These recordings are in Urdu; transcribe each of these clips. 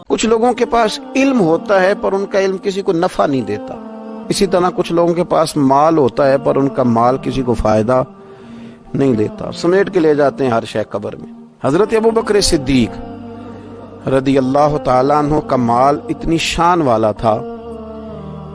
کچھ لوگوں کے پاس علم ہوتا ہے پر ان کا علم کسی کو نفع نہیں دیتا. اسی طرح کچھ لوگوں کے پاس مال ہوتا ہے پر ان کا مال کسی کو فائدہ نہیں دیتا. سمیٹ کے لے جاتے ہیں ہر شے قبر میں. حضرت ابو بکر صدیق رضی اللہ تعالیٰ عنہ کا مال اتنی شان والا تھا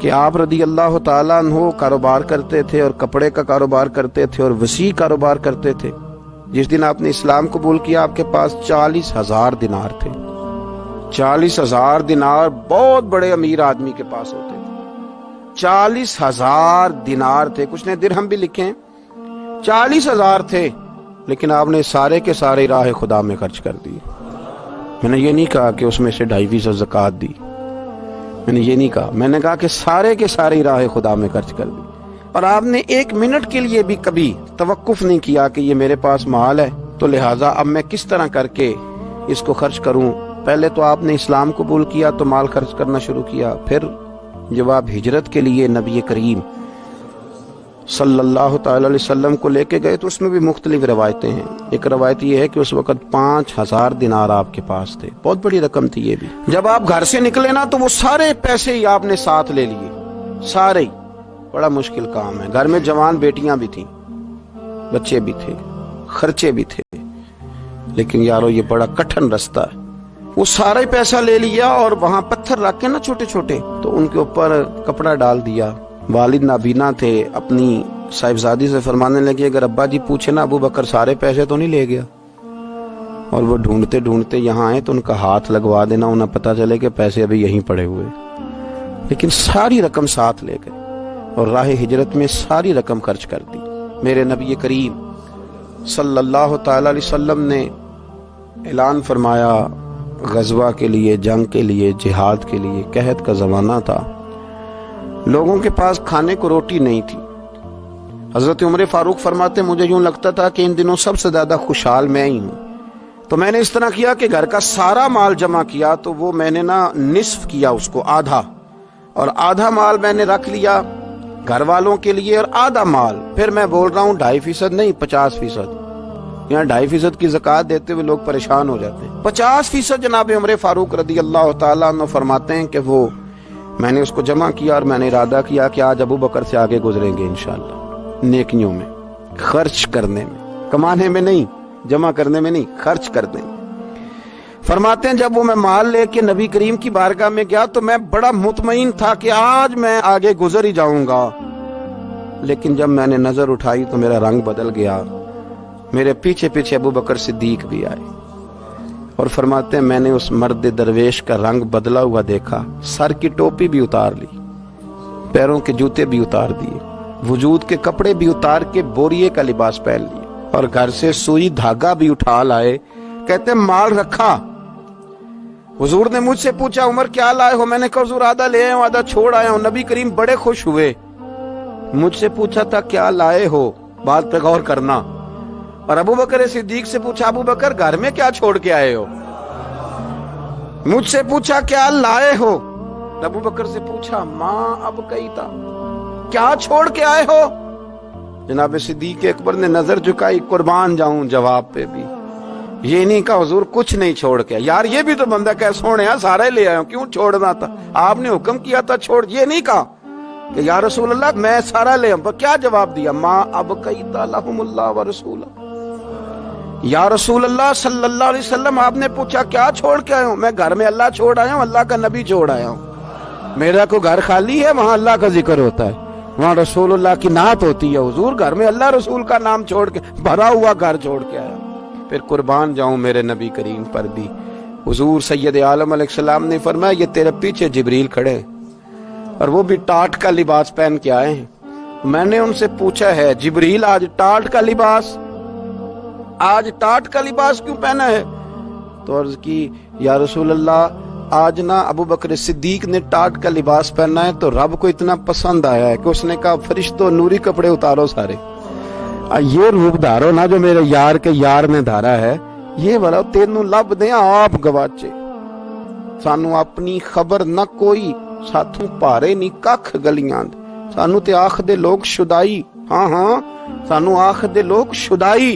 کہ آپ رضی اللہ تعالیٰ عنہ کاروبار کرتے تھے اور کپڑے کا کاروبار کرتے تھے اور وسیع کاروبار کرتے تھے. جس دن آپ نے اسلام قبول کیا آپ کے پاس 40,000 دینار تھے. 40,000 دینار بہت بڑے امیر آدمی کے پاس ہوتے تھے. 40,000 دینار تھے. کچھ نے درہم بھی لکھے ہیں. 40,000 تھے لیکن آپ نے سارے کے سارے راہ خدا میں خرچ کر دیے. میں نے یہ نہیں کہا کہ اس میں سے 2.5% زکوٰۃ دی. میں نے یہ نہیں کہا. میں نے کہا کہ سارے کے سارے راہ خدا میں خرچ کر دی. اور آپ نے 1 منٹ کے لیے بھی کبھی توقف نہیں کیا کہ یہ میرے پاس مال ہے تو لہٰذا اب میں کس طرح کر کے اس کو خرچ کروں. پہلے تو آپ نے اسلام قبول کیا تو مال خرچ کرنا شروع کیا. پھر جب آپ ہجرت کے لیے نبی کریم صلی اللہ تعالی علیہ وسلم کو لے کے گئے تو اس میں بھی مختلف روایتیں ہیں. ایک روایت یہ ہے کہ اس وقت 5,000 دینار آپ کے پاس تھے. بہت بڑی رقم تھی یہ بھی. جب آپ گھر سے نکلے نا تو وہ سارے پیسے ہی آپ نے ساتھ لے لیے. سارے ہی. بڑا مشکل کام ہے. گھر میں جوان بیٹیاں بھی تھیں, بچے بھی تھے, خرچے بھی تھے. لیکن یارو یہ بڑا کٹھن رستہ ہے. وہ سارا ہی پیسہ لے لیا اور وہاں پتھر رکھ کے نا چھوٹے چھوٹے تو ان کے اوپر کپڑا ڈال دیا. والد نابینا تھے. اپنی صاحبزادی سے فرمانے لگے اگر ابا جی پوچھے نا ابو بکر سارے پیسے تو نہیں لے گیا. اور وہ ڈھونڈتے ڈھونڈتے یہاں آئے تو ان کا ہاتھ لگوا دینا, انہیں پتا چلے کہ پیسے ابھی یہیں پڑے ہوئے. لیکن ساری رقم ساتھ لے گئے اور راہ ہجرت میں ساری رقم خرچ کر دی. میرے نبی کریم صلی اللہ تعالی علیہ وسلم نے اعلان فرمایا غزوہ کے لیے, جنگ کے لیے, جہاد کے لیے. قحط کا زمانہ تھا. لوگوں کے پاس کھانے کو روٹی نہیں تھی. حضرت عمر فاروق فرماتے مجھے یوں لگتا تھا کہ ان دنوں سب سے زیادہ خوشحال میں ہی ہوں. تو میں نے اس طرح کیا کہ گھر کا سارا مال جمع کیا تو وہ میں نے نا نصف کیا اس کو, آدھا, اور آدھا مال میں نے رکھ لیا گھر والوں کے لیے اور آدھا مال پھر میں بول رہا ہوں 2.5% نہیں 50%. یہاں 2.5% کی زکوٰۃ دیتے ہوئے لوگ پریشان ہو جاتے ہیں. 50% جناب عمر فاروق رضی اللہ تعالیٰ عنہ فرماتے ہیں کہ وہ میں نے اس کو جمع کیا اور میں نے ارادہ کیا کہ آج ابو بکر سے آگے گزریں گے انشاءاللہ. نیکیوں میں, خرچ کرنے میں, کمانے میں نہیں, جمع کرنے میں نہیں, خرچ کرنے میں. فرماتے ہیں جب وہ میں مال لے کے نبی کریم کی بارگاہ میں گیا تو میں بڑا مطمئن تھا کہ آج میں آگے گزر ہی جاؤں گا. لیکن جب میں نے نظر اٹھائی تو میرا رنگ بدل گیا. میرے پیچھے پیچھے ابو بکر صدیق بھی آئے اور فرماتے ہیں میں نے اس مرد درویش کا رنگ بدلا ہوا دیکھا. سر کی ٹوپی بھی اتار لی, پیروں کے جوتے بھی اتار دیے, وجود کے کپڑے بھی اتار کے بوریے کا لباس پہن لیے اور گھر سے سوئی دھاگا بھی اٹھا لائے. کہتے مال رکھا. حضور نے مجھ سے پوچھا عمر کیا لائے ہو؟ میں نے کہا حضور آدھا لے آیا ہوں, آدھا چھوڑ آیا ہوں. نبی کریم بڑے خوش ہوئے. مجھ سے پوچھا تھا کیا لائے ہو, بات پہ غور کرنا. اور ابو بکر صدیق سے پوچھا ابو بکر گھر میں کیا چھوڑ کے آئے ہو؟ مجھ سے پوچھا کیا لائے ہو؟ ابو بکر سے پوچھا ماں اب کئی تھا, کیا چھوڑ کے آئے ہو؟ جناب صدیق اکبر نے نظر جھکائی. قربان جاؤں جواب پہ بھی. یہ نہیں کہا حضور کچھ نہیں چھوڑ کے. یار یہ بھی تو بندہ کہ سونے سارا ہی لے آیا ہوں, کیوں چھوڑنا تھا؟ آپ نے حکم کیا تھا چھوڑ. یہ نہیں کہا کہ یا رسول اللہ میں سارا لے آؤں. کیا جواب دیا؟ ماں اب کئی لہم اللہ و رسول. یا رسول اللہ صلی اللہ علیہ وسلم آپ نے پوچھا کیا چھوڑ کے آئے ہوں؟ میں گھر میں اللہ چھوڑ آیا ہوں, اللہ کا نبی چھوڑ آیا ہوں. میرا کو گھر خالی ہے, وہاں اللہ کا ذکر ہوتا ہے, وہاں رسول اللہ کی نعت ہوتی ہے. حضور گھر میں اللہ رسول کا نام چھوڑ کے, بھرا ہوا گھر چھوڑ کے آیا. پھر قربان جاؤں میرے نبی کریم پر بھی. حضور سید عالم علیہ السلام نے فرمایا یہ تیرے پیچھے جبریل کھڑے اور وہ بھی ٹاٹ کا لباس پہن کے آئے ہیں. میں نے ان سے پوچھا ہے جبریل آج ٹاٹ کا لباس, آج ٹاٹ کا لباس کیوں پہنا ہے؟ تو عرض کی یا رسول اللہ آج نا ابو بکر صدیق نے ٹاٹ کا لباس پہنا ہے تو رب کو اتنا پسند آیا ہے کہ اس نے کہا فرشتوں نوری کپڑے اتارو سارے, یہ روپ دھارو نا جو میرے یار کے یار نے دھارا ہے, یہ والا تینوں لب دیں آپ گواچے. سانو اپنی خبر نہ کوئی, ساتھوں پارے نہیں ککھ گلیاں, سانو تے آخ دے لوگ شدائی. ہاں سانو آخ دے لوگ شدائی,